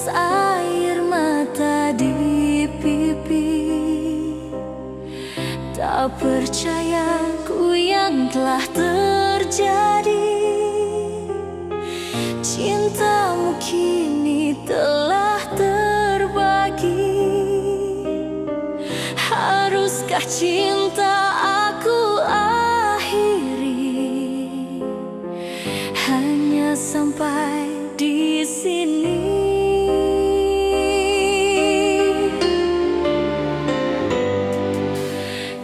tetes air mata di pipi. Tak percaya ku yang telah terjadi. Cintamu kini telah terbagi. Haruskah cinta aku akhiri hanya sampai di sini?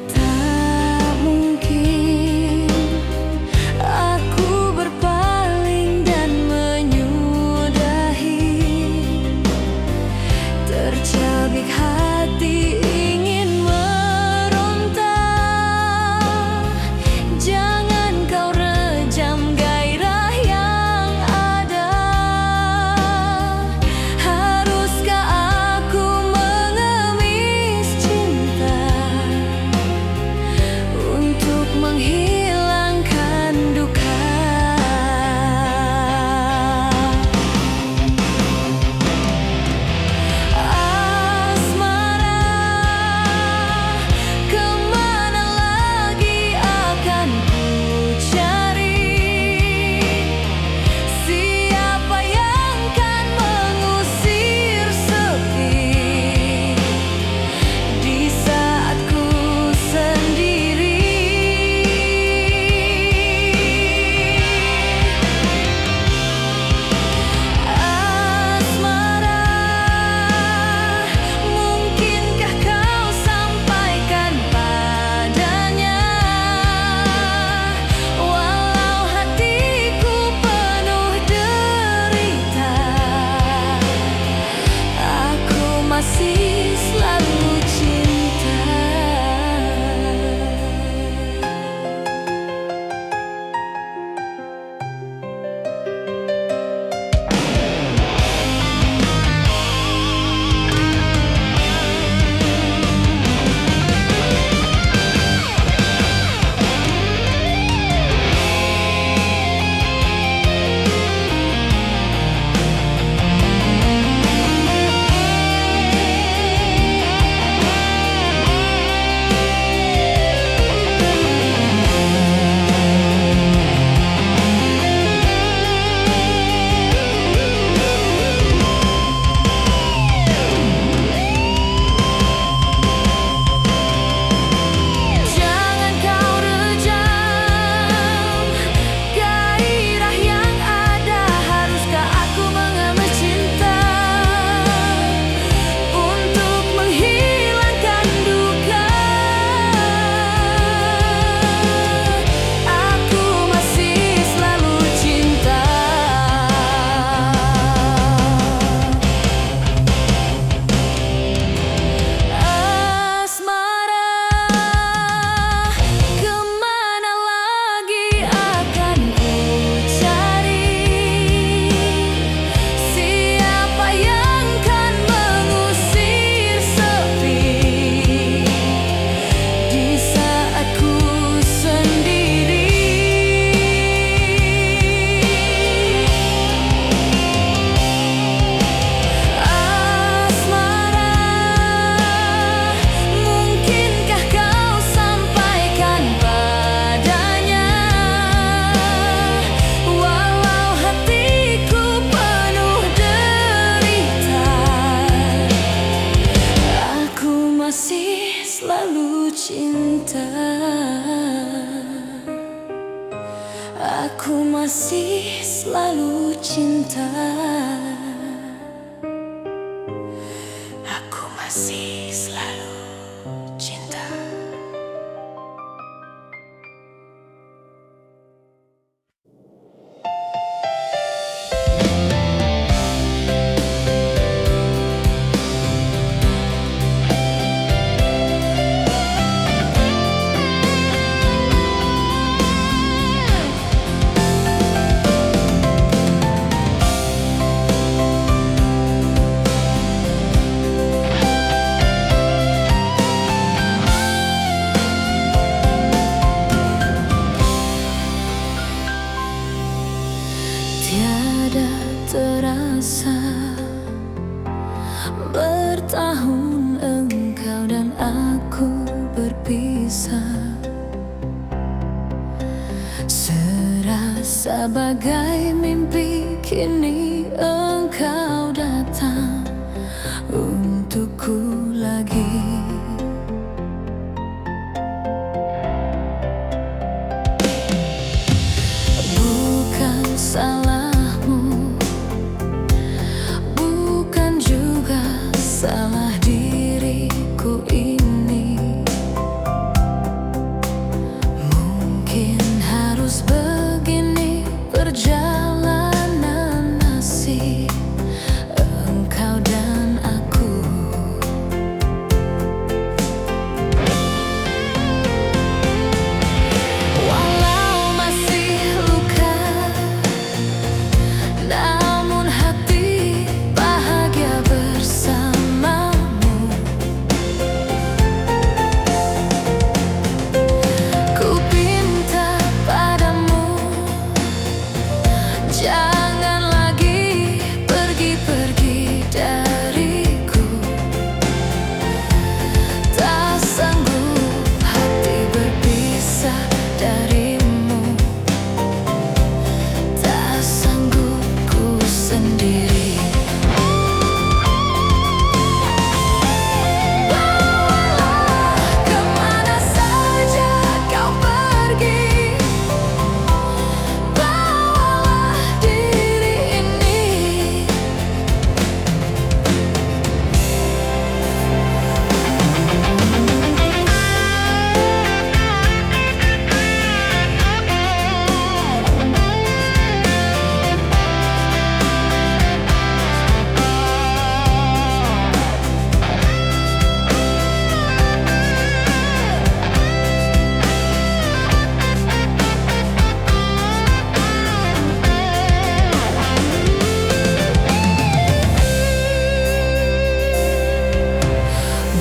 Tak mungkin aku berpaling dan menyudahi. Tercabik hati ingin meronta. Jangan kau rejam gairah yang ada. Haruskah aku mengemis cinta untuk menghilangkan duka? Asmara, kemana lagi akan ku cari? Siapa yang kan mengusir sepi di saat ku sendiri? Asmara, mungkinkah kau sampaikan padanya? Walau hatiku penuh derita, aku masih selalu cinta. Jangan kau rejam gairah yang ada. Haruskah aku mengemis cinta untuk menghilangkan duka? Aku masih selalu cinta. Asmara, kemana lagi akan ku cari? Siapa yang kan mengusir sepi di saat ku sendiri? Asmara, mungkinkah kau sampaikan padanya? Walau hatiku penuh derita, aku masih selalu cinta. Aku masih selalu cinta. Aku masih selalu cinta. Sebagai mimpi kini engkau datang untukku lagi. Bukan salahmu, bukan juga salah diriku ini. Mungkin harus begini perjalanan nasib engkau dan aku. Walau masih luka, namun hati bahagia bersamamu. Ku pinta padamu, jangan lagi pergi-pergi dariku. Tak sanggup hati berpisah darimu. Tak sanggup ku sendiri. Bawalah kemana saja kau pergi. Bawalah diri ini.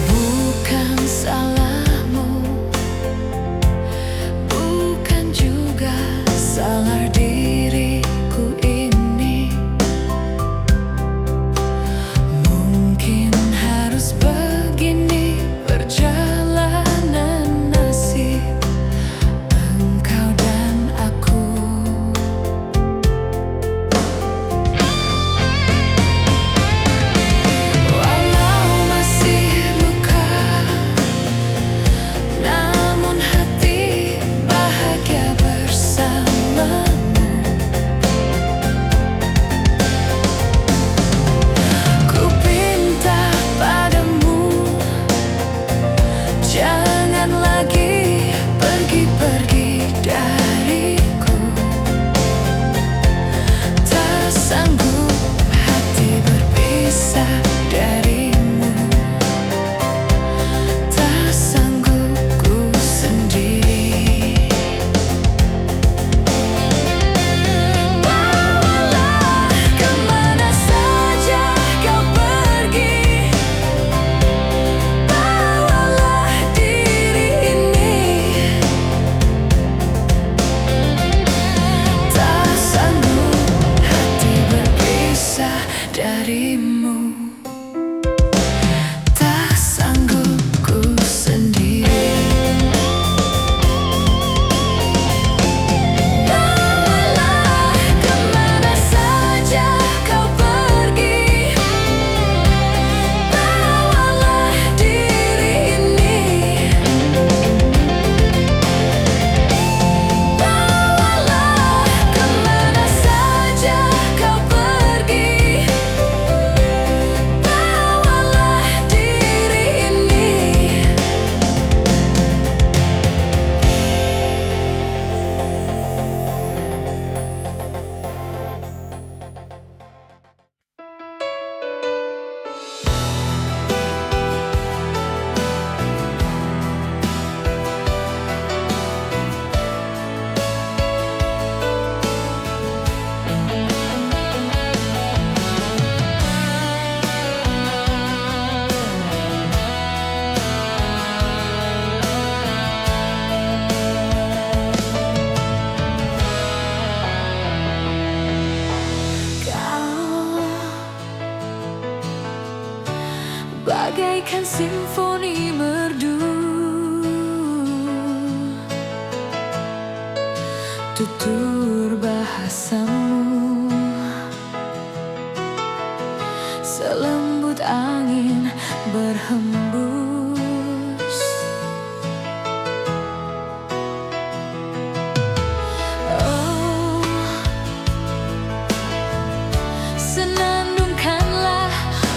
Bukan salahmu, bukan juga salah diriku ini. Mungkin harus begini perjalanan nasib engkau dan aku. Walau masih luka, namun hati bahagia bersamamu. Ku pinta padamu, jangan lagi pergi-pergi dariku. Tak sanggup hati berpisah darimu. Tak sanggup ku sendiri. Bawalah kemana saja kau pergi. Bawalah diri ini. Tak sanggup hati berpisah darimu. Tak sanggup ku sendiri. Bawalah kemana saja kau pergi. Bawalah diri ini. Bawalah kemana saja kau pergi. Bawalah diri ini. bagaikan simfoni merdu, tutur bahasa selembut angin berhembus. Oh, senandungkanlah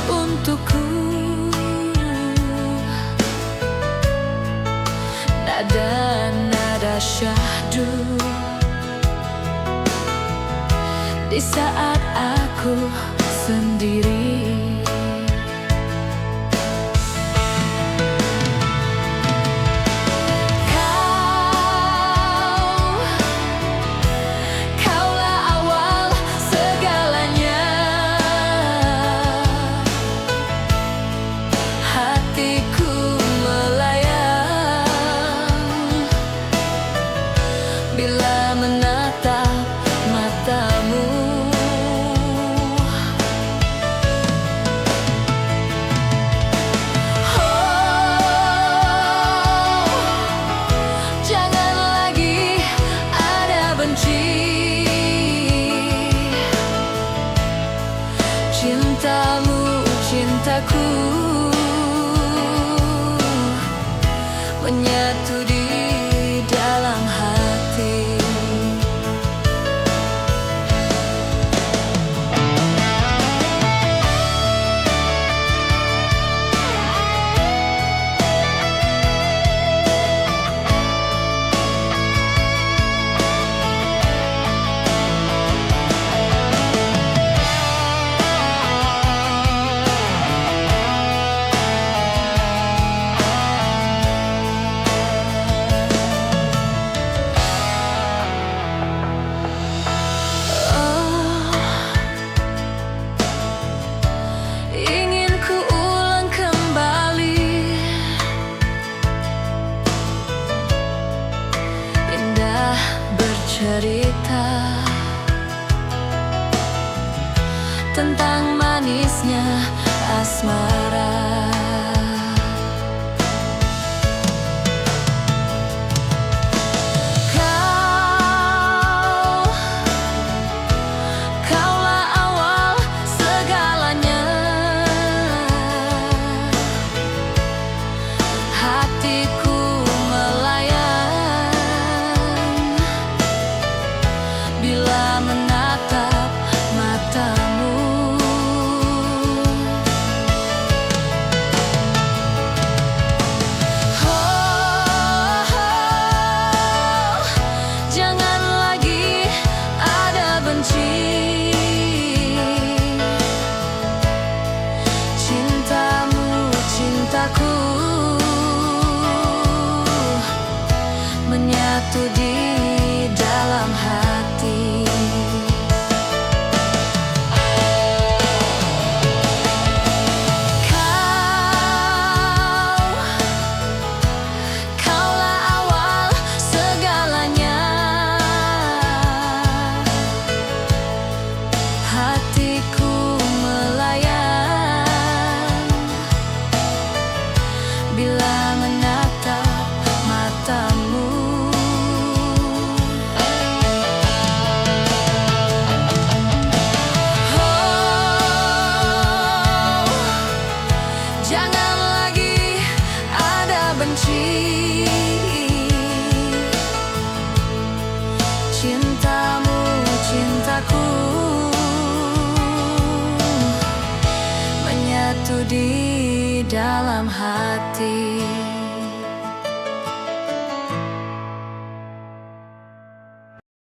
untukku nada-nada syahdu di saat aku sendiri. Kaulah awal segalanya, hatiku melayang bila menatap matamu. Cintamu, cintaku menyatu di dalam hati. Cerita tentang manisnya asmara. Kaulah awal segalanya, hatiku bila menatap matamu. Oh, jangan lagi ada benci. Cintamu, cintaku menyatu di dalam hati. Kaulah awal segalanya, hatiku melayang bila menatap matamu. Jangan lagi ada benci. Cintamu, cintaku menyatu di dalam hati.